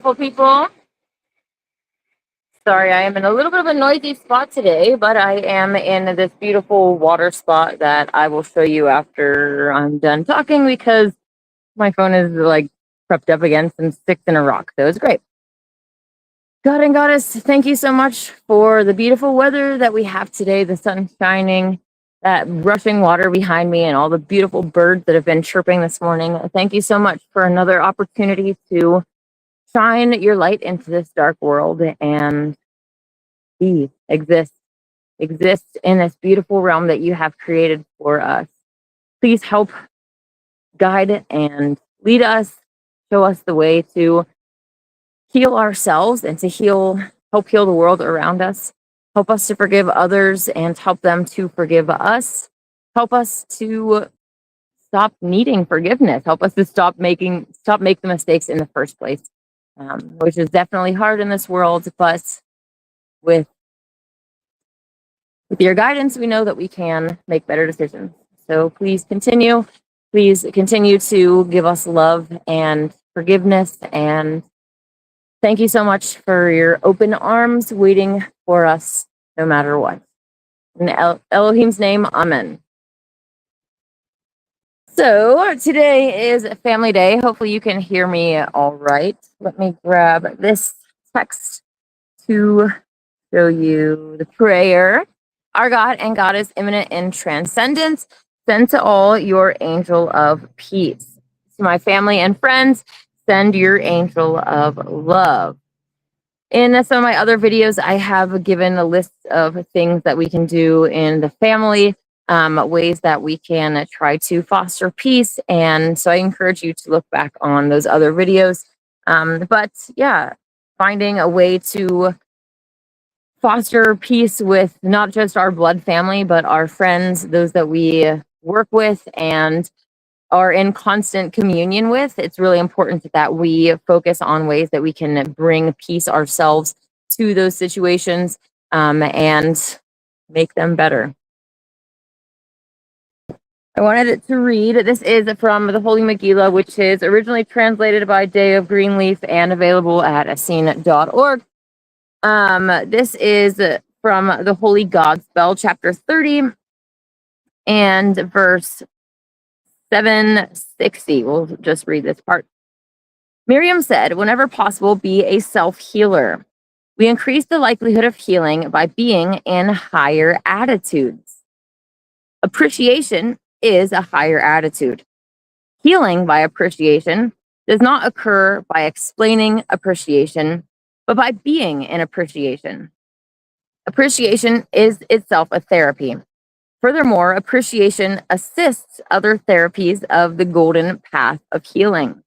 People. Sorry, I am in a little bit of a noisy spot today, but I am in this beautiful water spot that I will show you after I'm done talking because my phone is like prepped up against some sticks in a rock. So it's great. God and Goddess, thank you so much for the beautiful weather that we have today, the sun shining, that rushing water behind me, and all the beautiful birds that have been chirping this morning. Thank you so much for another opportunity to shine your light into this dark world and exist in this beautiful realm that you have created for us. Please help guide and lead us, show us the way to heal ourselves and to help heal the world around us. Help us to forgive others and help them to forgive us. Help us to stop needing forgiveness. Help us to stop make the mistakes in the first place, which is definitely hard in this world, but with your guidance, we know that we can make better decisions. So please continue. Please continue to give us love and forgiveness. And thank you so much for your open arms waiting for us no matter what. In Elohim's name, amen. So today is Family Day. Hopefully you can hear me all right. Let me grab this text to show you the prayer. Our God and Goddess, immanent in transcendence, send to all your angel of peace. To my family and friends, send your angel of love. In some of my other videos, I have given a list of things that we can do in the family, ways that we can try to foster peace. And so I encourage you to look back on those other videos. But yeah, finding a way to foster peace with not just our blood family, but our friends, those that we work with and are in constant communion with. It's really important that we focus on ways that we can bring peace ourselves to those situations and make them better. I wanted to read, this is from the Holy Megillah, which is originally translated by Day of Greenleaf and available at Essene.org. This is from the Holy Godspell, chapter 30 and verse 760. We'll just read this part. Miriam said, whenever possible, be a self-healer. We increase the likelihood of healing by being in higher attitudes. Appreciation is a higher attitude. Healing by appreciation does not occur by explaining appreciation, but by being in appreciation. Appreciation is itself a therapy. Furthermore, appreciation assists other therapies of the golden path of healing.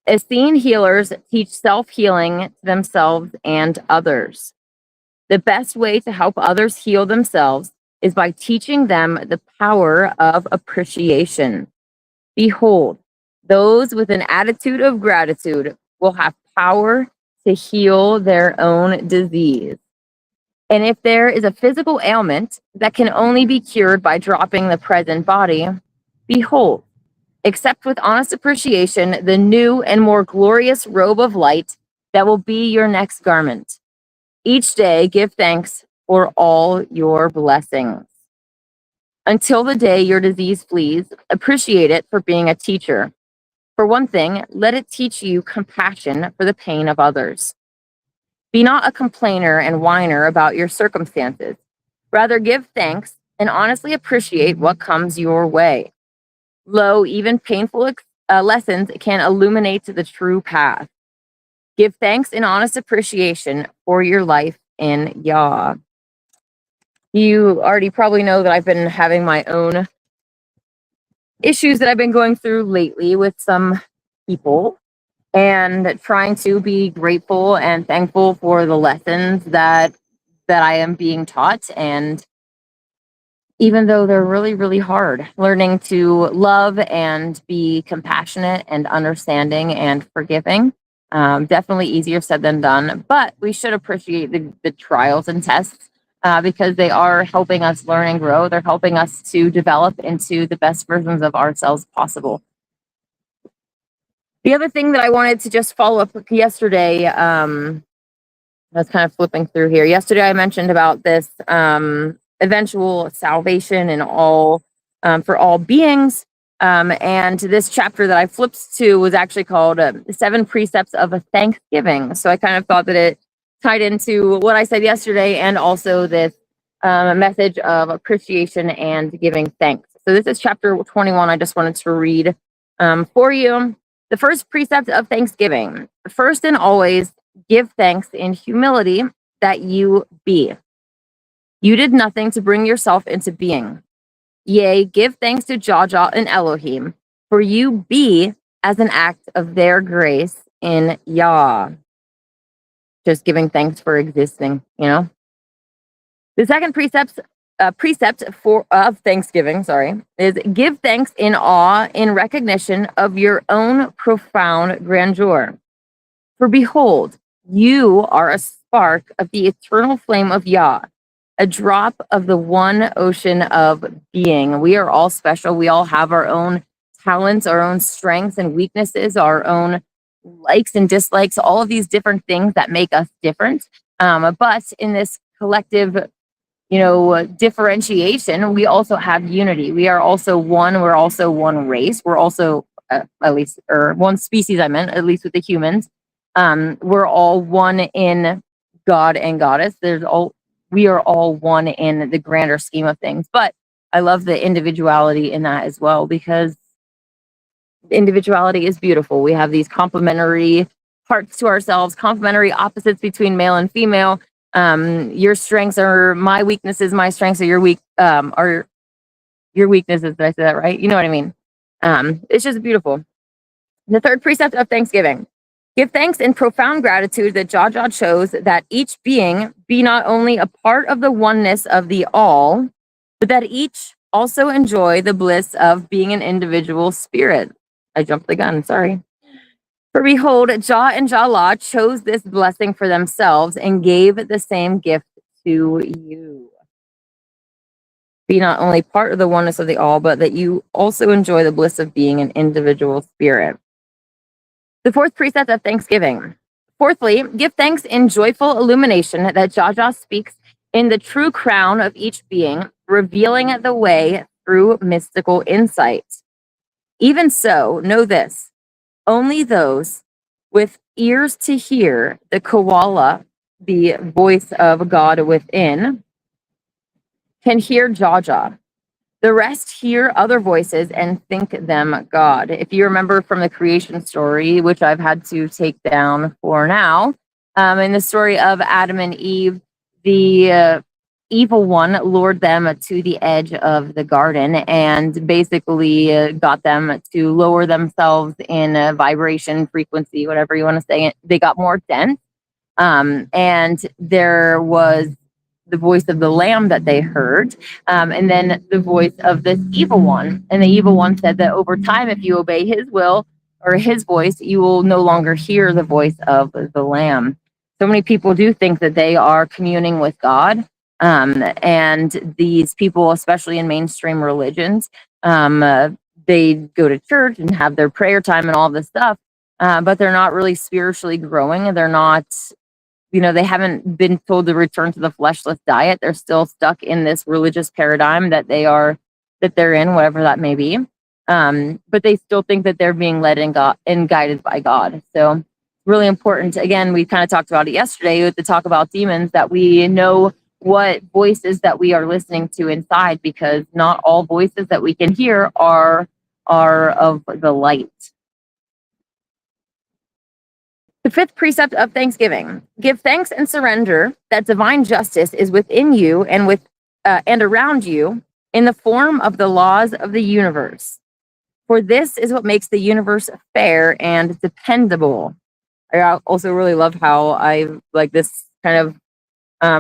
Essene healers teach self-healing to themselves and others. The best way to help others heal themselves is by teaching them the power of appreciation. Behold, those with an attitude of gratitude will have power to heal their own disease. And if there is a physical ailment that can only be cured by dropping the present body, behold, accept with honest appreciation the new and more glorious robe of light that will be your next garment. Each day, give thanks for all your blessings. Until the day your disease flees, appreciate it for being a teacher. For one thing, let it teach you compassion for the pain of others. Be not a complainer and whiner about your circumstances. Rather, give thanks and honestly appreciate what comes your way. Lo, even painful lessons can illuminate the true path. Give thanks and honest appreciation for your life in Yah. You already probably know that I've been having my own issues that I've been going through lately with some people and trying to be grateful and thankful for the lessons that I am being taught. And even though they're really, really hard, learning to love and be compassionate and understanding and forgiving, definitely easier said than done. But we should appreciate the trials and tests because they are helping us learn and grow. They're helping us to develop into the best versions of ourselves possible. The other thing that I wanted to just follow up with yesterday, I was kind of flipping through here. Yesterday, I mentioned about this eventual salvation and all for all beings. And this chapter that I flipped to was actually called Seven Precepts of a Thanksgiving. So I kind of thought that it tied into what I said yesterday and also this message of appreciation and giving thanks. So this is chapter 21. I just wanted to read for you. The first precept of Thanksgiving. First and always, give thanks in humility that you be. You did nothing to bring yourself into being. Yea, give thanks to Jah and Elohim, for you be as an act of their grace in Yah. Just giving thanks for existing, you know? The second precept of Thanksgiving, is give thanks in awe in recognition of your own profound grandeur. For behold, you are a spark of the eternal flame of Yah, a drop of the one ocean of being. We are all special. We all have our own talents, our own strengths and weaknesses, our own likes and dislikes, all of these different things that make us different. But in this collective, differentiation, we also have unity. We are also one. We're also one race. We're also, at least, or one species, at least with the humans. We're all one in God and Goddess. We are all one in the grander scheme of things. But I love the individuality in that as well, because individuality is beautiful. We have these complementary parts to ourselves, complementary opposites between male and female. Your strengths are my weaknesses, my strengths are are your weaknesses. Did I say that right? You know what I mean? It's just beautiful. The third precept of Thanksgiving. Give thanks in profound gratitude that Jah chose that each being be not only a part of the oneness of the all, but that each also enjoy the bliss of being an individual spirit. I jumped the gun, sorry. For behold, Jah and Jah chose this blessing for themselves and gave the same gift to you. Be not only part of the oneness of the all, but that you also enjoy the bliss of being an individual spirit. The fourth precept of Thanksgiving. Fourthly, give thanks in joyful illumination that Jah speaks in the true crown of each being, revealing the way through mystical insight. Even so, know this. Only those with ears to hear the koala, the voice of God within, can hear Jah. The rest hear other voices and think them God. If you remember from the creation story, which I've had to take down for now, in the story of Adam and Eve, the evil one lured them to the edge of the garden and basically got them to lower themselves in a vibration, frequency, whatever you want to say. They got more dense. And there was the voice of the lamb that they heard, and then the voice of this evil one. And the evil one said that over time, if you obey his will or his voice, you will no longer hear the voice of the lamb. So many people do think that they are communing with God. And these people, especially in mainstream religions, they go to church and have their prayer time and all this stuff, but they're not really spiritually growing. They're not, they haven't been told to return to the fleshless diet. They're still stuck in this religious paradigm that they're in, whatever that may be. But they still think that they're being led and guided by God. So really important. Again, we kind of talked about it yesterday with the talk about demons, that we know what voices that we are listening to inside, because not all voices that we can hear are of the light. The fifth precept of Thanksgiving. Give thanks and surrender that divine justice is within you and around you in the form of the laws of the universe. For this is what makes the universe fair and dependable. I also really love how this kind of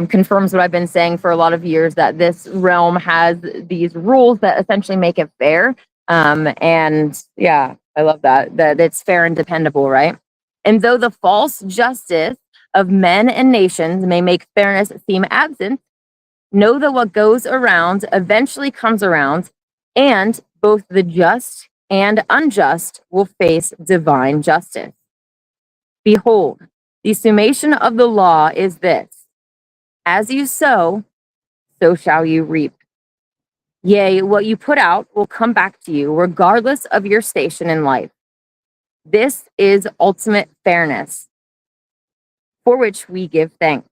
confirms what I've been saying for a lot of years, that this realm has these rules that essentially make it fair. And yeah, I love that it's fair and dependable, right? And though the false justice of men and nations may make fairness seem absent, know that what goes around eventually comes around, and both the just and unjust will face divine justice. Behold, the summation of the law is this: as you sow, so shall you reap. Yea, what you put out will come back to you, regardless of your station in life. This is ultimate fairness, for which we give thanks.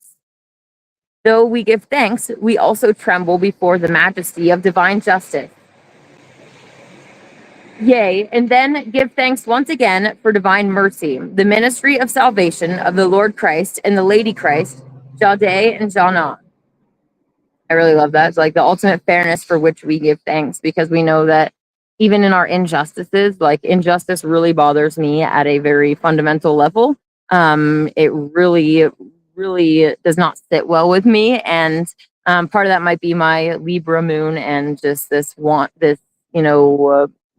Though we give thanks, we also tremble before the majesty of divine justice. Yea, and then give thanks once again for divine mercy, the ministry of salvation of the Lord Christ and the Lady Christ, Jade and Jana. I really love that. It's like the ultimate fairness for which we give thanks, because we know that even in our injustices, like injustice really bothers me at a very fundamental level. It really does not sit well with me. And part of that might be my Libra moon and just this,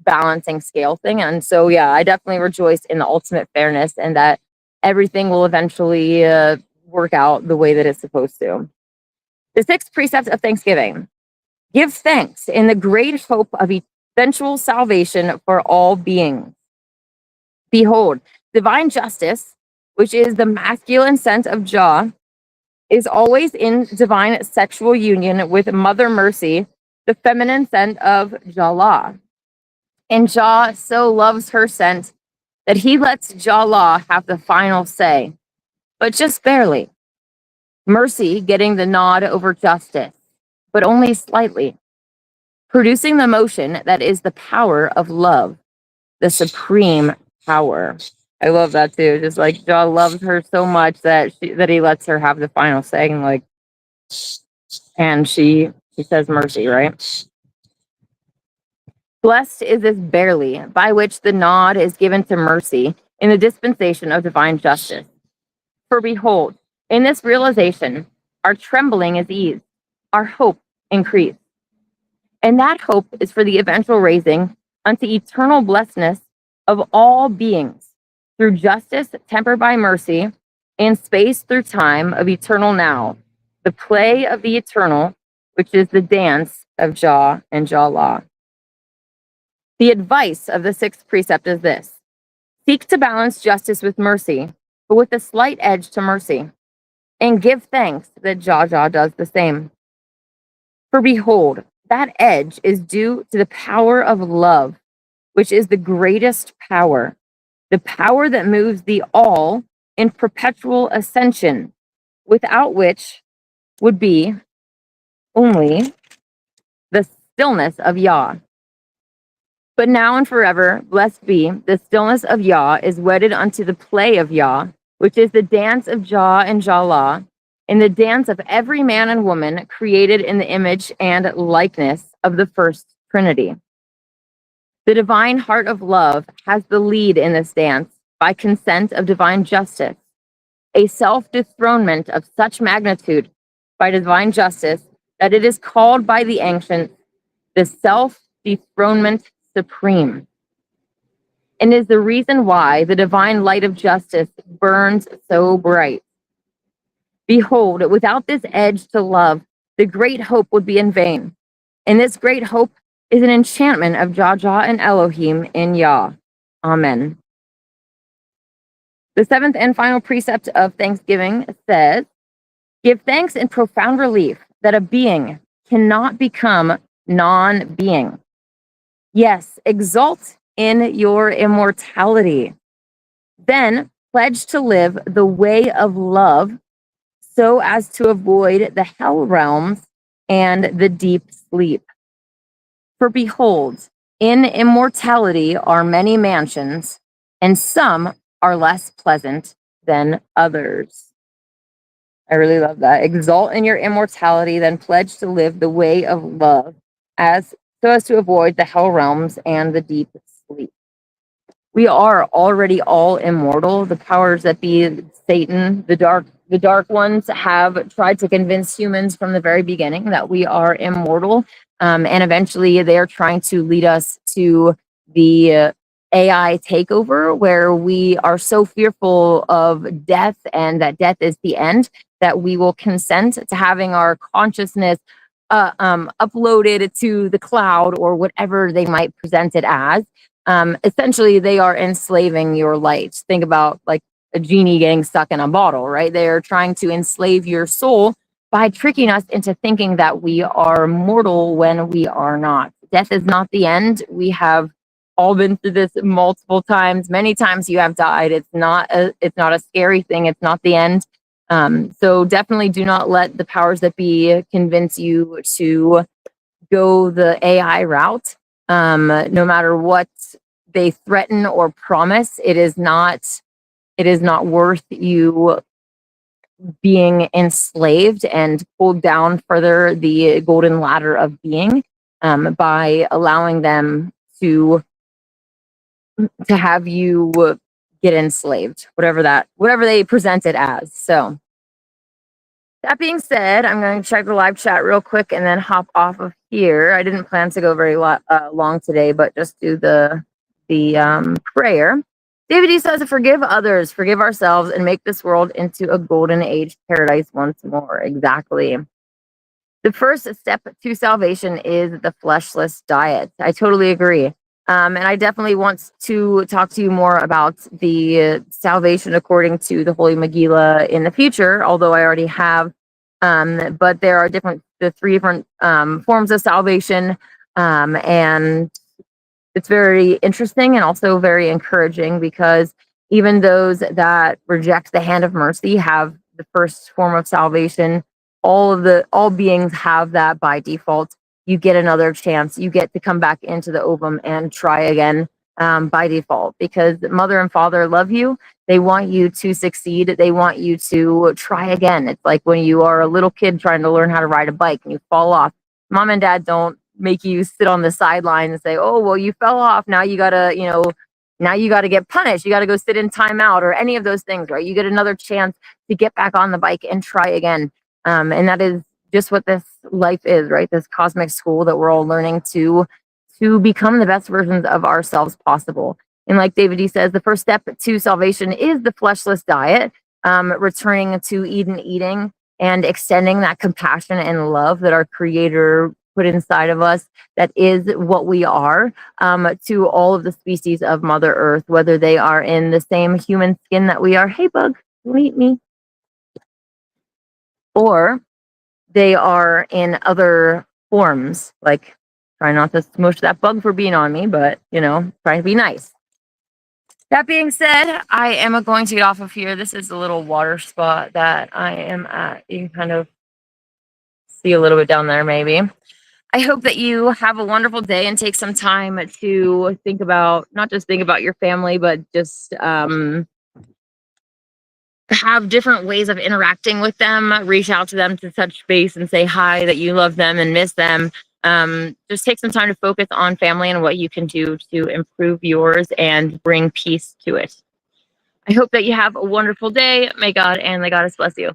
balancing scale thing. And so, yeah, I definitely rejoice in the ultimate fairness and that everything will eventually work out the way that it's supposed to. The sixth precept of thanksgiving: give thanks in the great hope of eventual salvation for all beings. Behold, divine justice, which is the masculine sense of Jah, is always in divine sexual union with Mother Mercy, the feminine scent of Jala. And Jah so loves her scent that he lets Jala have the final say, but just barely. Mercy getting the nod over justice, but only slightly, producing the motion that is the power of love, the supreme power. I love that too. Just like Jah loves her so much that he lets her have the final say, and she says mercy, right? Blessed is this barely, by which the nod is given to mercy in the dispensation of divine justice. For behold, in this realization, our trembling is eased, our hope increased. And that hope is for the eventual raising unto eternal blessedness of all beings, through justice tempered by mercy, and space through time of eternal now, the play of the eternal, which is the dance of Jah and Jala. The advice of the sixth precept is this: seek to balance justice with mercy, but with a slight edge to mercy, and give thanks that Jah does the same. For behold, that edge is due to the power of love, which is the greatest power, the power that moves the all in perpetual ascension, without which would be only the stillness of Yah. But now and forever, blessed be, the stillness of Yah is wedded unto the play of Yah, which is the dance of Jah and Jala, in the dance of every man and woman created in the image and likeness of the first Trinity. The divine heart of love has the lead in this dance by consent of divine justice, a self-dethronement of such magnitude by divine justice that it is called by the ancients the self-dethronement supreme, and is the reason why the divine light of justice burns so bright. Behold, without this edge to love, the great hope would be in vain. And this great hope is an enchantment of Jah and Elohim in Yah. Amen. The seventh and final precept of thanksgiving says, give thanks in profound relief that a being cannot become non-being. Yes, exult in your immortality. Then pledge to live the way of love so as to avoid the hell realms and the deep sleep. For behold, in immortality are many mansions, and some are less pleasant than others. I really love that. Exalt in your immortality, then pledge to live the way of love so as to avoid the hell realms and the deep sleep. We are already all immortal. The powers that be, Satan, the dark ones, have tried to convince humans from the very beginning that we are immortal. And eventually they are trying to lead us to the AI takeover, where we are so fearful of death and that death is the end, that we will consent to having our consciousness uploaded to the cloud or whatever they might present it as, essentially they are enslaving your light. Think about like a genie getting stuck in a bottle, right? They are trying to enslave your soul by tricking us into thinking that we are mortal when we are not. Death is not the end. We have all been through this multiple times. Many times you have died. It's not a scary thing. It's not the end. So definitely do not let the powers that be convince you to go the AI route. No matter what they threaten or promise, it is not worth you being enslaved and pulled down further the golden ladder of being, by allowing them to have you get enslaved, whatever they present it as. So that being said, I'm going to check the live chat real quick and then hop off of here. I didn't plan to go very long today, but just do the prayer. David E says, "Forgive others, forgive ourselves, and make this world into a golden age paradise once more." Exactly. The first step to salvation is the fleshless diet. I totally agree. And I definitely want to talk to you more about the salvation according to the Holy Megillah in the future, although I already have. But there are the three different forms of salvation. And it's very interesting and also very encouraging, because even those that reject the hand of mercy have the first form of salvation. All beings have that by default. You get another chance. You get to come back into the ovum and try again, by default, because mother and father love you. They want you to succeed. They want you to try again. It's like when you are a little kid trying to learn how to ride a bike and you fall off. Mom and dad don't make you sit on the sideline and say, "Oh, well, you fell off. Now you gotta get punished. You gotta go sit in timeout," or any of those things, right? You get another chance to get back on the bike and try again. And that is just what this life is, right? This cosmic school that we're all learning to become the best versions of ourselves possible. And like David E says, the first step to salvation is the fleshless diet, returning to Eden eating and extending that compassion and love that our Creator put inside of us, that is what we are, to all of the species of Mother Earth, whether they are in the same human skin that we are. Hey, bug, you eat me. Or they are in other forms, like try not to smush that bug for being on me, but trying to be nice. That being said, I am going to get off of here. This is a little water spot that I am at. You can kind of see a little bit down there, maybe. I hope that you have a wonderful day and take some time to not just think about your family, but just have different ways of interacting with them. Reach out to them to touch base and say hi, that you love them and miss them. Just take some time to focus on family and what you can do to improve yours and bring peace to it. I hope that you have a wonderful day. May God and the Goddess bless you.